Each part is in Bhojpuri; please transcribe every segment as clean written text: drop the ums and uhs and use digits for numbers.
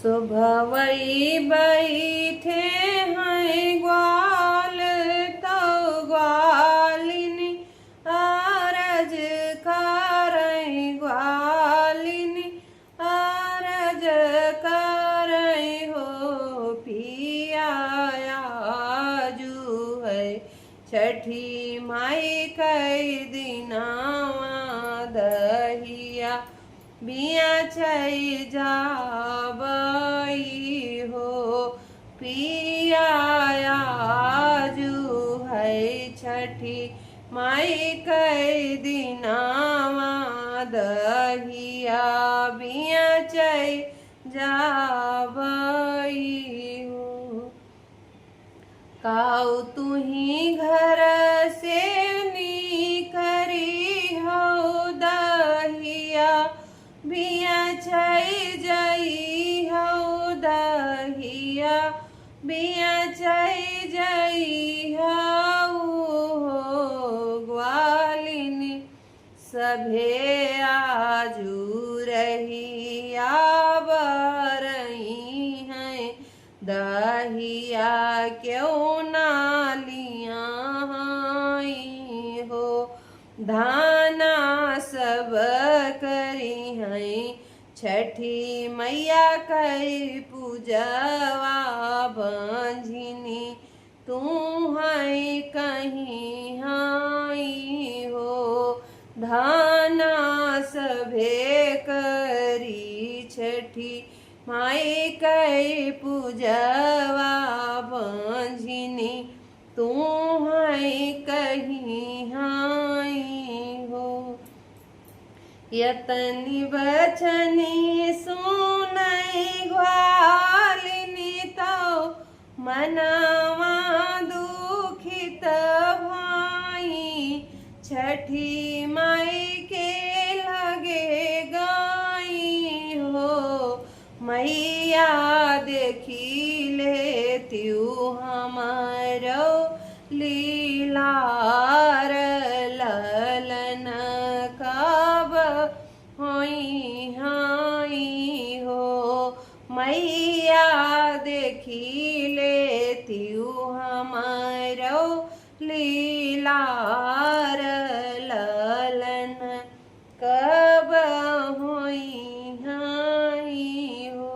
सुबहवई बैठे हैं ग्वाल तो ग्वालिनी आरज करई ग्वालिनी आरज करई हो पियाया जू है छठी माई कई दिनावा दहिया बिया छई जाबई हो पियाया जू है छठी माई कई दिनावा दहिया बिया छई जाबई हो। काऊ तुही घर से निकरी हो दहिया बिया छई जई हो दहिया बिया छई जई हो ग्वालिनी सभे आजू रही आवरही हैं दहिया क्यों ना लिया हो धाना सब करी हैं छठी मैया कई पूजवा बंझिनी तू है कहीं हाई हो धाना सभे करी छठी माई कई पूजवा बंझिनी तू है कहीं हाई हो। यतनी बचनी सुनई ग्वालिनी तो मनवा दुखित भाई छठी माई के लगे गाई हो मैया देखी लेत्यू हमारो लीलार ललन कब होई हाई हो मैया देखी लेत्यू हमारो लीलार ललन कब होई हाई हो।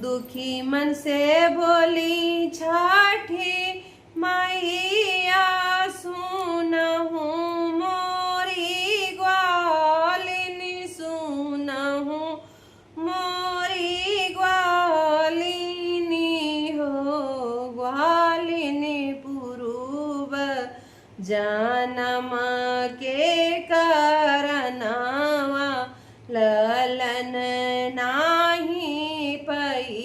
दुखी मन से बोली छठी मैया सुनहु मोरी ग्वालिनी सुनहु मोरी ग्वालिनी हो ग्वालिनी पुरूब जनम के करनावा ललन नाही पई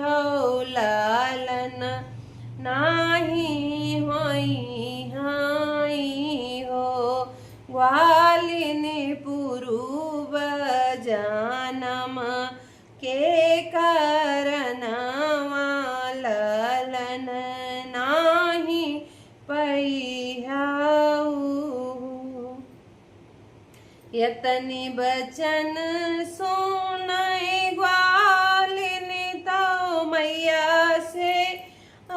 हो ललन नाही होई हाई हो ग्वालिनी पुरूब जनम के करनावा ललन नाही पई हो। यतनी बचन सुनई ग्वालिनी तो मैया से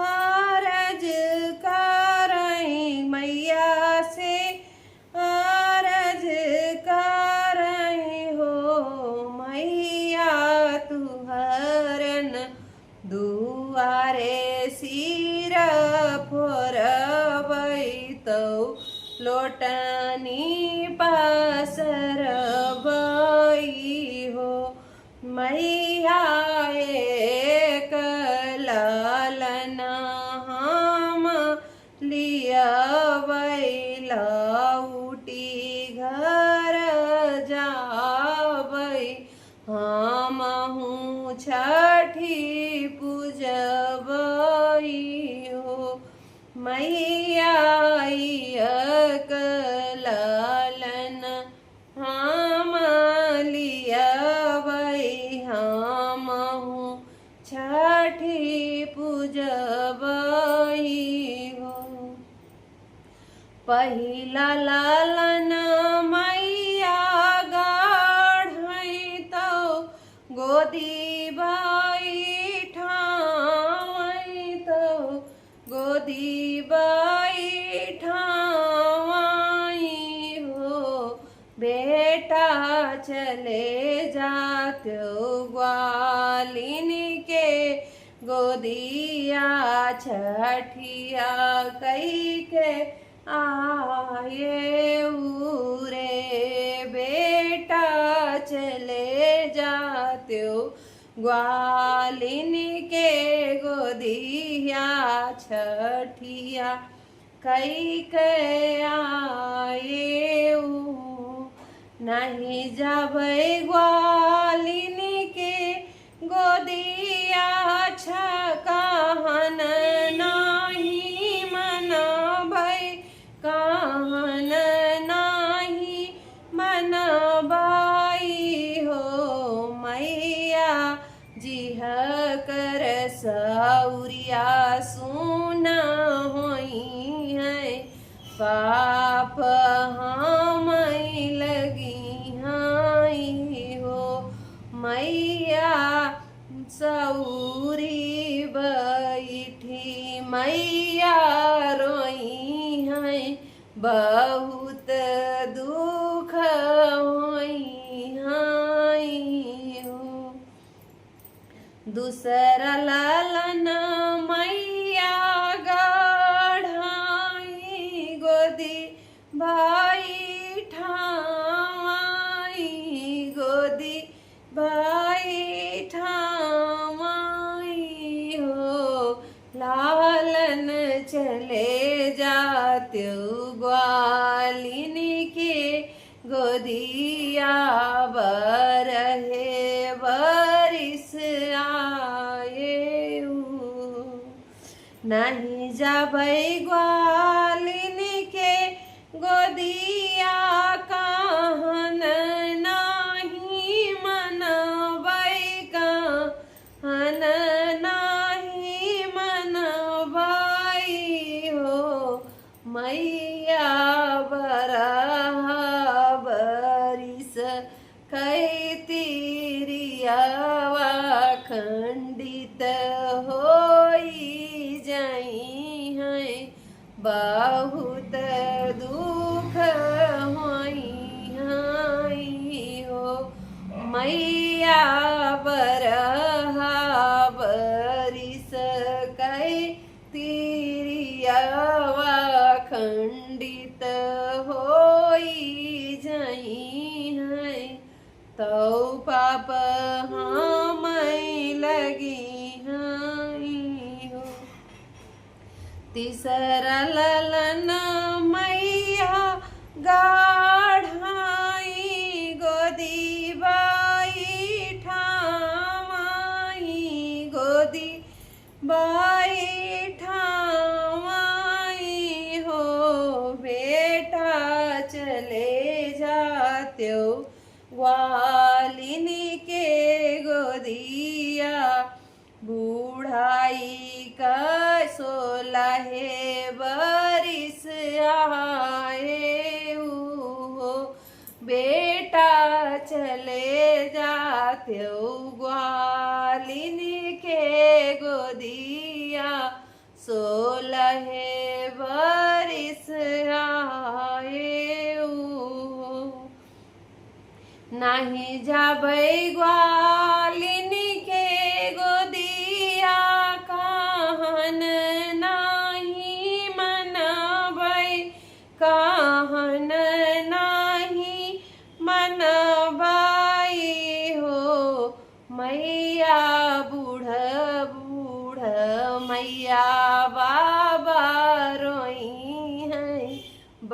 आरज करई मैया से आरज करई हो मैया तुहरन दुआरे सिर फोरबई तो लोटनी पासर बई हो मैया एक लालन हम लियवई लौटी घर जावई हम हूँ छठी पूजबई हो मैया एक लालन हम लियवई हम हूँ छठी पूजबई हो। पहिला लालन मैया गाढ़ई तो गोद गोदी बाई ठावई तो गोदी बाई ठावई हो बेटा चले जाते ग्वालिन के गोदिया छठिया कई के आए उरे बेटा चले जाते ग्वालिन के गोदिया छठिया कई के आए नहीं जाबै ग्वालिन के गोदिया छकाहन नाही मनबै कहन नाही मनबाई हो मैया जिह कर सौरिया सुन होई है पाप हम लगी हाई हो मैया सौरी बैठी मैया रोई है बहुत दुख होई हाई हो दूसरा लालन मैया गढ़ाई गोदी भाई ठावाई गोदी भाई ठावाई हो लालन चले जाते ग्वालिन के गोदिया बरहे बरिस आए नहीं जाबै ग्वालिन के गोदिया कहन नाही मनबै कहन नाही मनबाई हो मैया बरहा बरिस कै तिरियावा खंडित होई जाई है बहुत दुख होई हाई हो मैया बरहा बरिस कै तिरियावा खंडित होई जाई है तो पाप हम लगी हाई हो तीसरा ललन मैया गाढ़ाई गोदी बाई ठावाई गोदी बाई ठावाई हो बेटा चले जाते ग्वालिन के गोदिया बूढ़ाई का 16 बरिस आए हो बेटा चले जाते ग्वालिन के गोदिया 16 बरिस आए हो नहीं जाबै ग्वालिन के गोदिया कहन नाही मनबै कहन नाही मनबाई हो मैया बूढ़ बूढ़ मैया बाबा रोई है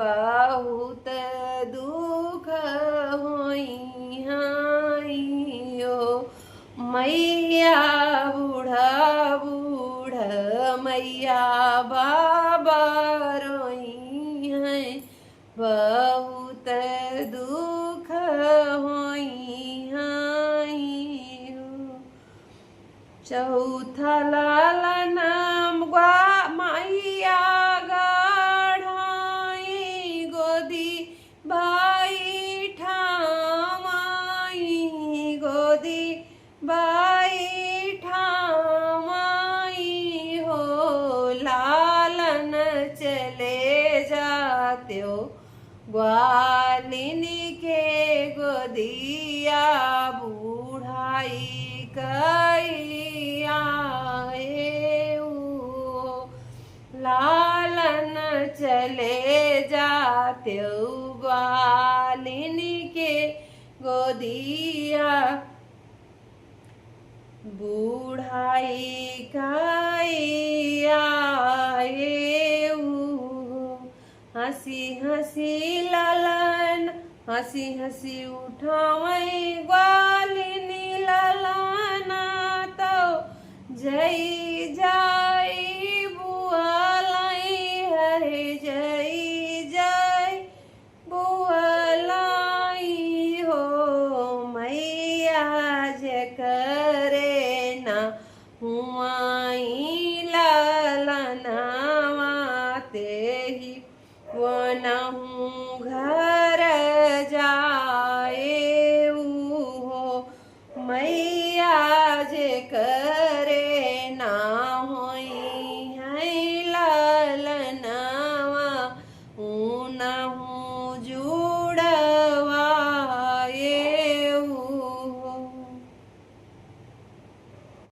बहुत दुख होई हाई हो मैया बूढ़ा बूढ़ा मैया बाबा रोई है बहुत दुख होई हाई हो चौथा लालन मैया गढ़ाई गोदी भाई ठावाई गोदी बा ग्वालिन के गोदिया बूढ़ाई कैया लालन चले जाते ग्वालिन के गोदिया बूढ़ाई कैया हंसी हंसी लालन हंसी हंसी उठावई ग्वालिनी लालाना तो जय जय बुआलाई हरे जय जय बुआलाई हो मैया जे करे ना हुआई लालनावा ते ही वो नहूँ घर जाए हो मैया जे करे ना होई है लालनावा नहूँ